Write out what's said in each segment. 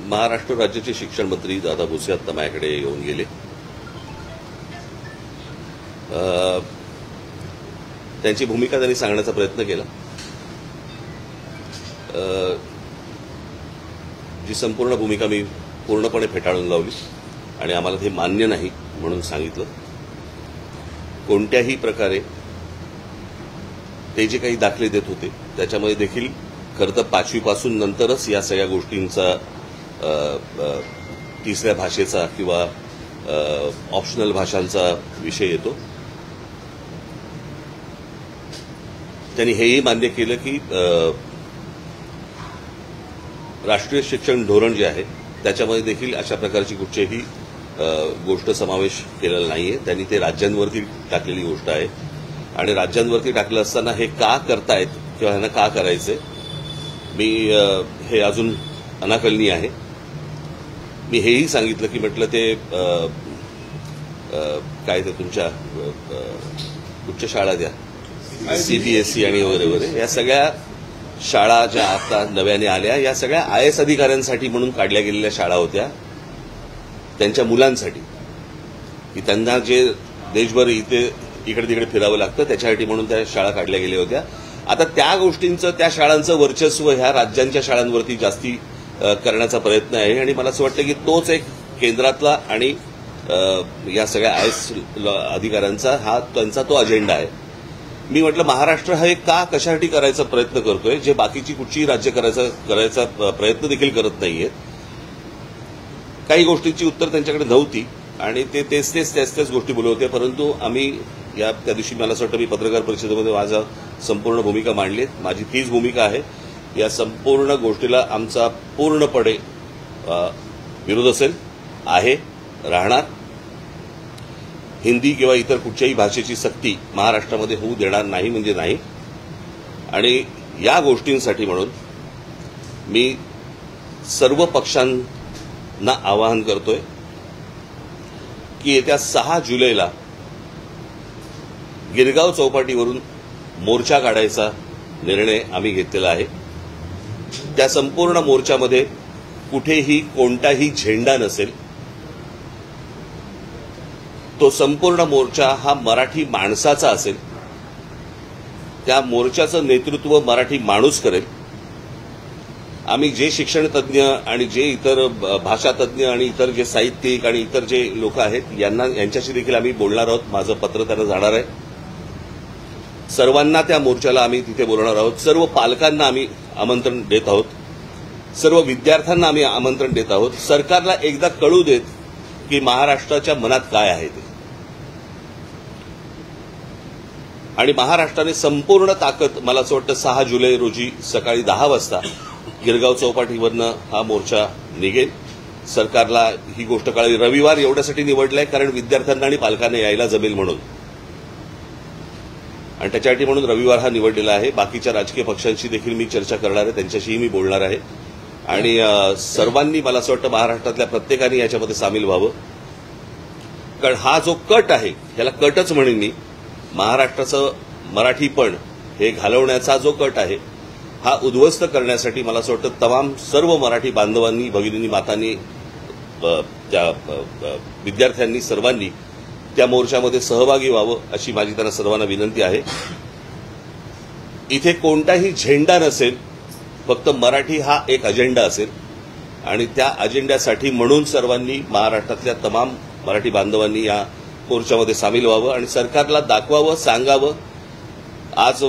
महाराष्ट्र राज्याचे शिक्षण मंत्री दादा भुसे आता माझ्याकडे येऊन गेले. त्यांची भूमिका त्यांनी सांगण्याचा प्रयत्न केला. जी संपूर्ण भूमिका मी पूर्णपणे फेटाळून लावली आणि आम्हाला ते मान्य नाही म्हणून सांगितलं. कोणत्याही प्रकारे ते जे काही दाखले देत होते त्याच्यामध्ये देखील खरं तर 5वी पासून नंतरच या सगळ्या गोष्टींचा तिसऱ्या भाषेचा किंवा ऑप्शनल भाषांचा विषय येतो. त्यांनी हेही मान्य केलं की राष्ट्रीय शिक्षण धोरण जे आहे त्याच्यामध्ये देखील अशा प्रकारची कुठचीही गोष्ट समावेश केलेला नाहीये. त्यांनी ते राज्यांवरती टाकलेली गोष्ट आहे आणि राज्यांवरती टाकलं असताना हे का करतायत किंवा ह्यांना का करायचंय मी हे अजून अनाकलनीय आहे. मी हेही सांगितलं की म्हटलं ते काय ते तुमच्या उच्च शाळा द्या सीबीएसई आणि वगैरे वगैरे या सगळ्या शाळा ज्या आता नव्याने आल्या या सगळ्या IAS अधिकाऱ्यांसाठी म्हणून काढल्या गेलेल्या शाळा होत्या. त्यांच्या मुलांसाठी की त्यांना जे देशभर इकडे तिकडे फिरावं लागतं त्याच्यासाठी म्हणून त्या शाळा काढल्या गेल्या होत्या. आता त्या गोष्टींचं त्या शाळांचं वर्चस्व ह्या राज्यांच्या शाळांवरती जास्ती करण्याचा प्रयत्न आहे आणि मला असं वाटतं की तोच एक केंद्रातला आणि या सगळ्या IAS अधिकाऱ्यांचा हा त्यांचा तो अजेंडा आहे. मी म्हटलं महाराष्ट्र हा का कशासाठी करायचा प्रयत्न करतोय जे बाकीची कुठचीही राज्य करायचा प्रयत्न देखील करत नाहीये. काही गोष्टींची उत्तर त्यांच्याकडे नव्हती आणि ते तेच गोष्टी बोलत होते. परंतु आम्ही त्या दिवशी मला असं वाटतं मी पत्रकार परिषदेमध्ये माझा संपूर्ण भूमिका मांडली. माझी तीच भूमिका आहे. या संपूर्ण गोष्टीला आमचा पूर्णपणे विरोध असेल आहे राहणार. हिंदी किंवा इतर कुठच्याही भाषेची सक्ती महाराष्ट्रामध्ये होऊ देणार नाही म्हणजे नाही. आणि या गोष्टींसाठी म्हणून मी सर्व पक्षांना आवाहन करतोय की येत्या 6 जुलैला गिरगाव चौपाटीवरून मोर्चा काढायचा निर्णय आम्ही घेतलेला आहे. त्या संपूर्ण मोर्चामध्ये कुठेही कोणताही झेंडा नसेल. तो संपूर्ण मोर्चा हा मराठी माणसाचा असेल. त्या मोर्चाचं नेतृत्व मराठी माणूस करेल. आम्ही जे शिक्षण तज्ज्ञ आणि जे इतर भाषा तज्ज्ञ आणि इतर जे साहित्यिक आणि इतर जे लोक आहेत यांच्याशी देखील आम्ही बोलणार आहोत. माझं पत्र त्यांना जाणार आहे. सर्वांना त्या मोर्चाला आम्ही तिथे बोलणार आहोत. सर्व पालकांना आम्ही आमंत्रण देत आहोत. सर्व विद्यार्थ्यांना आम्ही आमंत्रण देत आहोत. सरकारला एकदा कळू देत की महाराष्ट्राच्या मनात काय आहे ते. आणि महाराष्ट्राने संपूर्ण ताकद मला असं वाटतं 6 जुलै रोजी सकाळी 10 वाजता गिरगाव चौपाटीवरनं हा मोर्चा निघेल. सरकारला ही गोष्ट कळली. रविवार एवढ्यासाठी निवडलाय कारण विद्यार्थ्यांना आणि पालकांना यायला जमेल म्हणून आणि त्याच्यासाठी म्हणून रविवार हा निवडलेला आहे. बाकीच्या राजकीय पक्षांशी देखील मी चर्चा करणार आहे. त्यांच्याशीही मी बोलणार आहे आणि सर्वांनी मला असं वाटतं महाराष्ट्रातल्या प्रत्येकाने याच्यामध्ये सामील व्हावं. कारण हा जो कट आहे ह्याला कटच म्हणेन मी. महाराष्ट्राचं मराठीपण हे घालवण्याचा जो कट आहे हा उद्ध्वस्त करण्यासाठी मला असं वाटतं तमाम सर्व मराठी बांधवांनी भगिनींनी मातांनी त्या विद्यार्थ्यांनी सर्वांनी त्या मोर्चामध्ये सहभागी व्हावं अशी माझी त्यांना सर्वांना विनंती आहे. इथे कोणताही झेंडा नसेल. फक्त मराठी हा एक अजेंडा असेल आणि त्या अजेंड्यासाठी म्हणून सर्वांनी महाराष्ट्रातल्या तमाम मराठी बांधवांनी या मोर्चामध्ये सामील व्हावं आणि सरकारला दाखवावं सांगावं. आज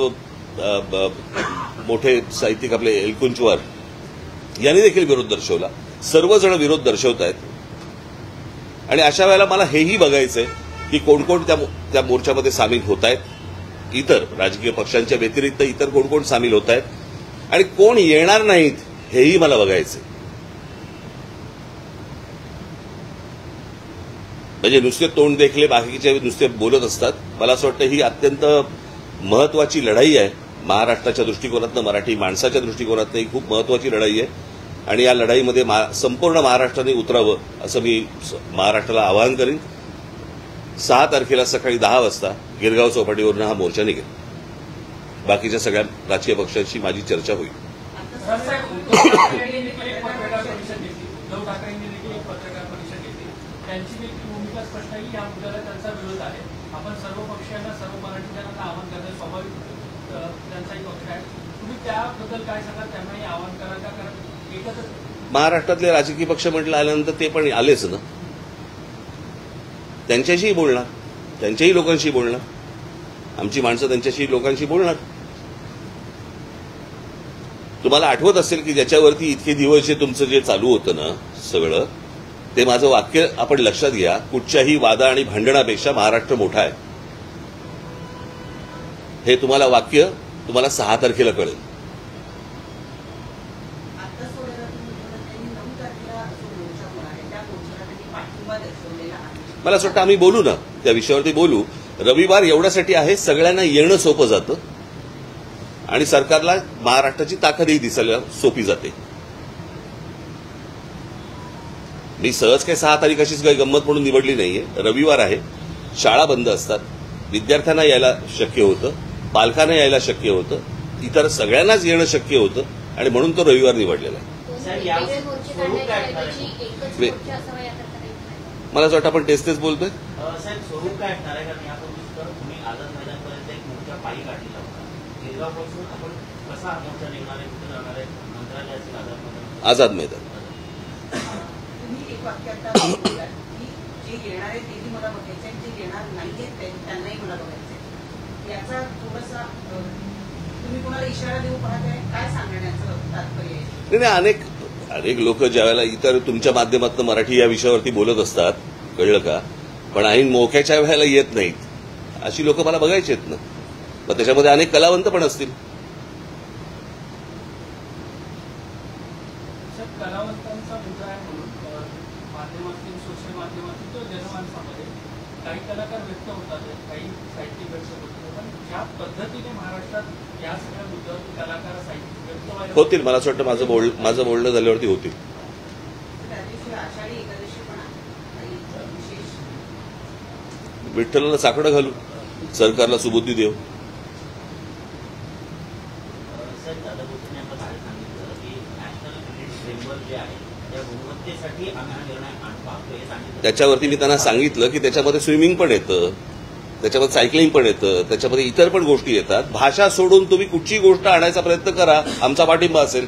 मोठे साहित्यिक आपले एलकुंचवार यांनी देखील विरोध दर्शवला. सर्वजण विरोध दर्शवत आहेत आणि अशा वेळेला मला हेही बघायचंय की कोण कोण त्या मोर्चामध्ये सामील होत आहेत. इतर राजकीय पक्षांच्या व्यतिरिक्त इतर कोण कोण सामील होत आहेत आणि कोण येणार नाहीत हेही मला बघायचंय. म्हणजे नुसते तोंड देखले बाकीचे नुसते बोलत असतात. मला असं वाटतं ही अत्यंत महत्वाची लढाई आहे. महाराष्ट्राच्या दृष्टिकोनातनं मराठी माणसाच्या दृष्टिकोनातनं ही खूप महत्वाची लढाई आहे आणि या लढाईमध्ये संपूर्ण महाराष्ट्राने उतरावं असं मी महाराष्ट्राला आवाहन करीन. 6 तारखेला सकाळी 10 वाजता गिरगाव चौपाटीवरून हा मोर्चा निघेल. बाकीच्या सगळ्या राजकीय पक्षांशी माझी चर्चा होईल. उद्धव ठाकरेंनी देखील एक पत्रकार परिषद घेतली. त्यांची देखील भूमिका स्पष्ट आहे की या मुद्द्याला त्यांचा विरोध आहे. आपण सर्व पक्षीयांना, सर्व मराठीजनांना आवाहन करणं स्वाभाविक त्यांचाही पक्ष आहे. तुम्ही त्याबद्दल काय सांगा? त्यांनाही आवाहन करा का? कारण एकत्र महाराष्ट्रातले राजकीय पक्ष म्हटलं आल्यानंतर ते पण आलेच ना, त्यांच्याशीही बोलणार, त्यांच्याही लोकांशी बोलणार, आमची माणसं त्यांच्याशी लोकांशी बोलणार. तुम्हाला आठवत असेल की ज्याच्यावरती इतके दिवस जे तुमचं जे चालू होतं ना सगळं, ते माझं वाक्य आपण लक्षात घ्या, कुठच्याही वादा आणि भांडणापेक्षा महाराष्ट्र मोठा आहे. हे तुम्हाला वाक्य तुम्हाला 6 तारखेला कळेल. मला असं वाटतं आम्ही बोलू ना, त्या विषयावरती बोलू. रविवार एवढ्यासाठी आहे, सगळ्यांना येणं सोपं जातं आणि सरकारला महाराष्ट्राची ताकदही दिसायला सोपी जाते. मी सहज काही 6 तारीख अशीच काही गंमत म्हणून निवडली नाहीये. रविवार आहे, शाळा बंद असतात, विद्यार्थ्यांना यायला शक्य होतं, पालकांना यायला शक्य होतं, इतर सगळ्यांनाच येणं शक्य होतं आणि म्हणून तो रविवार निवडलेला आहे. मला असं वाटतं आपण तेच बोलतोय. साहेब, स्वरूप काय असणार आहे? कारण यापूर्वी तर तुम्ही आझाद मैदानपर्यंत एक मोर्चा पायी काढलेला होता. गिरगावपासून आपण कसा मोर्चा निघणार आहे, कुठे जाणार आहे? मंत्रालय असेल, आझाद मैदान. आझाद मैदान. तुम्ही एक वाक्य आता बोललात की जे येणार आहे तेही मला बघायचं आहे, जे येणार नाहीये त्यांनाही मला बघायचं आहे. याचा थोडासा तुम्ही कोणाला इशारा देऊ पाहताय? काय सांगण्याचं तात्पर्य आहे? नाही, अनेक लोक ज्यावेळेला इतर तुमच्या माध्यमातून मराठी या विषयावरती बोलत असतात, कळलं का, पण ऐन मोक्याच्या वेळेला येत नाहीत, अशी लोक मला बघायची आहेत ना. मग त्याच्यामध्ये अनेक कलावंत पण असतील. कलावंतांचा मुद्दा आहे म्हणून माध्यमातून, सोशल माध्यमातून तो जनमानसामध्ये काही कलाकार व्यक्त होतात, काही साहित्यिक व्यक्त होतात. पण ज्या पद्धतीने महाराष्ट्रात या सगळ्या मुद्द्यावर कलाकार, साहित्यिक व्यक्त व्हायला होतील. मला असं वाटतं माझं बोलणं झाल्यावरती होतील. आषाढी एकादशी पण आहे, काही विशेष विठ्ठलाला साकडं घालू, सरकारला सुबुद्धी देऊ. साहेब, दादा भुसेंनी आता काय सांगितलं की नॅशनल क्रेडिट फ्रेमवर्क जे आहे त्या गुणवत्तेसाठी आम्ही हा निर्णय पाहतो हे सांगितलं. त्याच्यावरती मी त्यांना सांगितलं की त्याच्यामध्ये स्विमिंग पण येतं, त्याच्यामध्ये सायकलिंग पण येतं, त्याच्यामध्ये इतर पण गोष्टी येतात. भाषा सोडून तुम्ही कुठची गोष्ट आणायचा प्रयत्न करा, आमचा पाठिंबा असेल.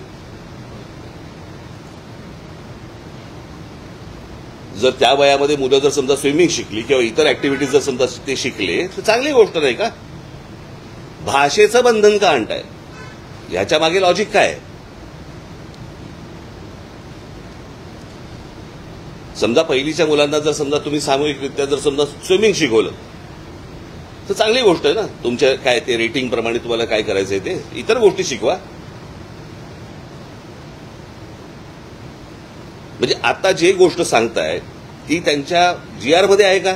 जर त्या वयामध्ये मुलं जर समजा स्विमिंग शिकली किंवा इतर ऍक्टिव्हिटीज जर समजा ते शिकले तर चांगली गोष्ट नाही का? भाषेचं बंधन का आणताय? ह्याच्या मागे लॉजिक काय आहे? समजा पहिलीच्या मुलांना जर समजा तुम्ही सामूहिकरित्या जर समजा स्विमिंग शिकवलं तर चांगली गोष्ट आहे ना. तुमच्या काय ते रेटिंग प्रमाणे तुम्हाला काय करायचंय ते इतर गोष्टी शिकवा. म्हणजे आता जे गोष्ट सांगताय ती त्यांच्या GR मध्ये आहे का?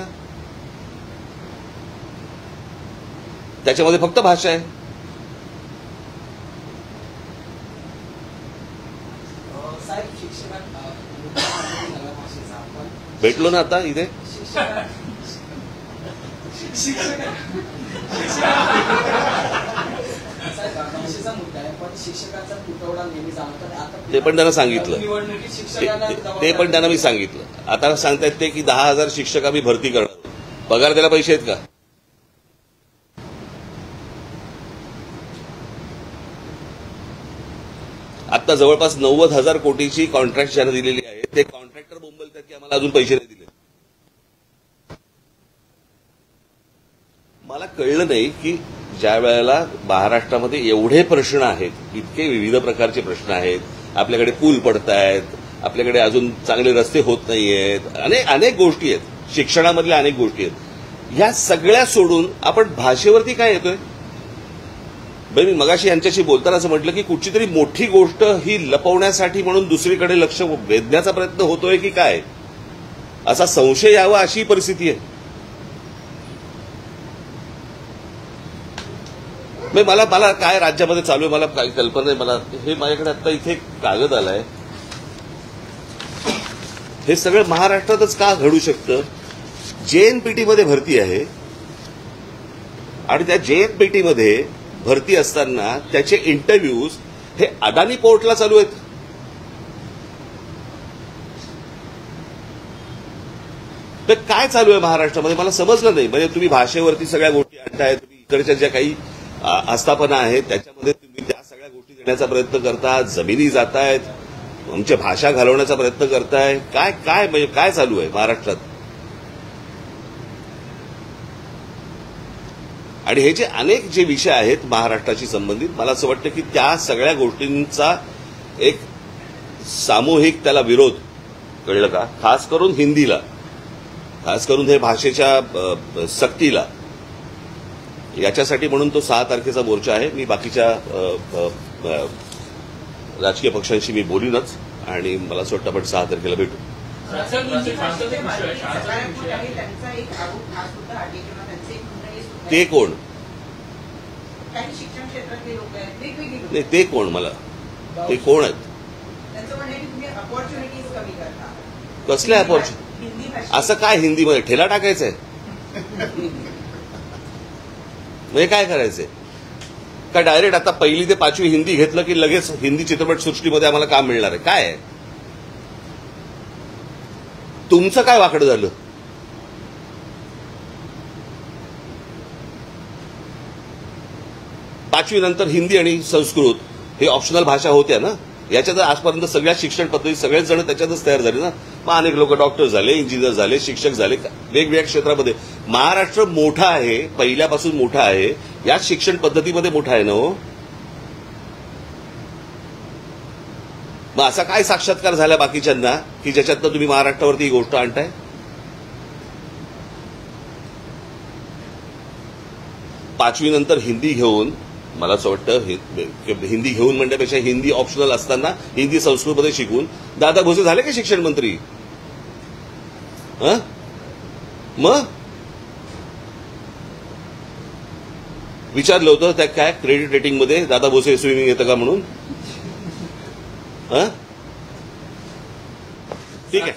त्याच्यामध्ये फक्त भाषा आहे. भेटलो ना आता इथे. ते पण त्यांना सांगितलं, ते पण त्यांना मी सांगितलं. आता सांगतायत ते की 10,000 शिक्षक आम्ही भरती करणार. पगार द्यायला पैसे आहेत का? आता जवळपास 90,000 कोटीची कॉन्ट्रॅक्ट ज्यांना दिलेली आहे ते कॉन्ट्रॅक्टर बोंबलतात की आम्हाला अजून पैसे नाही दिले. मला कळलं नाही की ज्या वेळेला महाराष्ट्रामध्ये एवढे प्रश्न आहेत, इतके विविध प्रकारचे प्रश्न आहेत, आपल्याकडे पूल पडतायत, आपल्याकडे अजून चांगले रस्ते होत नाहीयेत, अनेक गोष्टी आहेत, शिक्षणामधल्या अनेक गोष्टी आहेत, ह्या सगळ्या सोडून आपण भाषेवरती काय येतोय? मी मगाशी यांच्याशी बोलताना असं म्हटलं की कुठची तरी मोठी गोष्ट ही लपवण्यासाठी म्हणून दुसरीकडे लक्ष वेधण्याचा प्रयत्न होतोय की काय, असा संशय यावा अशी परिस्थिती आहे. मला काय राज्यामध्ये चालू आहे मला काही कल्पना नाही. मला हे माझ्याकडे आता इथे कागद आलाय. हे सगळं महाराष्ट्रातच का घडू शकतं? JNPT मध्ये भरती आहे आणि त्या JNPT मध्ये भरती असताना त्याचे इंटरव्ह्यूज हे अदानी पोर्टला चालू आहेत. तर काय चालू आहे महाराष्ट्रामध्ये मला समजलं नाही. म्हणजे तुम्ही भाषेवरती सगळ्या गोष्टी आणताय, तुम्ही इकडच्या ज्या काही आस्थापना आहेत त्याच्यामध्ये तुम्ही त्या सगळ्या गोष्टी देण्याचा प्रयत्न करता, जमिनी जातायत, आमची भाषा घालवण्याचा प्रयत्न करताय. काय काय म्हणजे काय चालू आहे महाराष्ट्रात? आणि हे जे अनेक जे विषय आहेत महाराष्ट्राशी संबंधित, मला असं वाटतं की त्या सगळ्या गोष्टींचा एक सामूहिक त्याला विरोध, कळलं का, खास करून हिंदीला, खास करून हे भाषेच्या सक्तीला, याच्यासाठी म्हणून तो 6 तारखेचा मोर्चा आहे. मी बाकीच्या राजकीय पक्षांशी मी बोलीनच आणि मला असं वाटतं आपण 6 तारखेला भेटू. हिंदी भाषेचे मार्ग सकारात्मक आहे, त्यांचा एक आरोप हा सुद्धा आहे किंवा त्यांचे एक म्हणणं हे सुद्धा ते आहे. कोण? काही शिक्षण क्षेत्रातले लोक आहेत, वेगवेगळी लोक. नाही, ते कोण? मला ते कोण आहेत? त्यांचं म्हणणं आहे की तुम्ही अपॉर्च्युनिटीज कमी करता. कसल्या अपॉर्च्युनिटी? हिंदी भाषा असं काय हिंदीमध्ये ठेला टाकायचंय? म्हणजे काय करायचंय का? डायरेक्ट आता 1ली ते 5वी हिंदी घेतलं की लगेच हिंदी चित्रपट सृष्टीमध्ये आम्हाला काम मिळणार आहे? काय आहे तुमचं? काय वाकडं झालं? पाचवी नंतर हिंदी आणि संस्कृत हे ऑप्शनल भाषा होत्या ना. याच्यात आजपर्यंत सगळ्या शिक्षण पद्धती सगळेच जण त्याच्यातच तयार झाले ना. मग अनेक लोक डॉक्टर झाले, इंजिनियर झाले, शिक्षक झाले, वेगवेगळ्या क्षेत्रामध्ये. महाराष्ट्र मोठा आहे, पहिल्यापासून मोठा आहे, याच शिक्षण पद्धतीमध्ये मोठा आहे ना हो. मग असा काय साक्षात्कार झाला बाकीच्यांना की ज्याच्यातनं तुम्ही महाराष्ट्रावरती ही गोष्ट आणताय? पाचवी नंतर हिंदी घेऊन, मला असं वाटतं हिंदी घेऊन म्हणण्यापेक्षा हिंदी ऑप्शनल असताना हिंदी संस्कृतमध्ये शिकून दादा भुसे झाले का शिक्षण मंत्री? मग विचारलं होतं त्या काय क्रेडिट रेटिंगमध्ये दादा भुसे स्विमिंग येतं का म्हणून? ठीक आहे.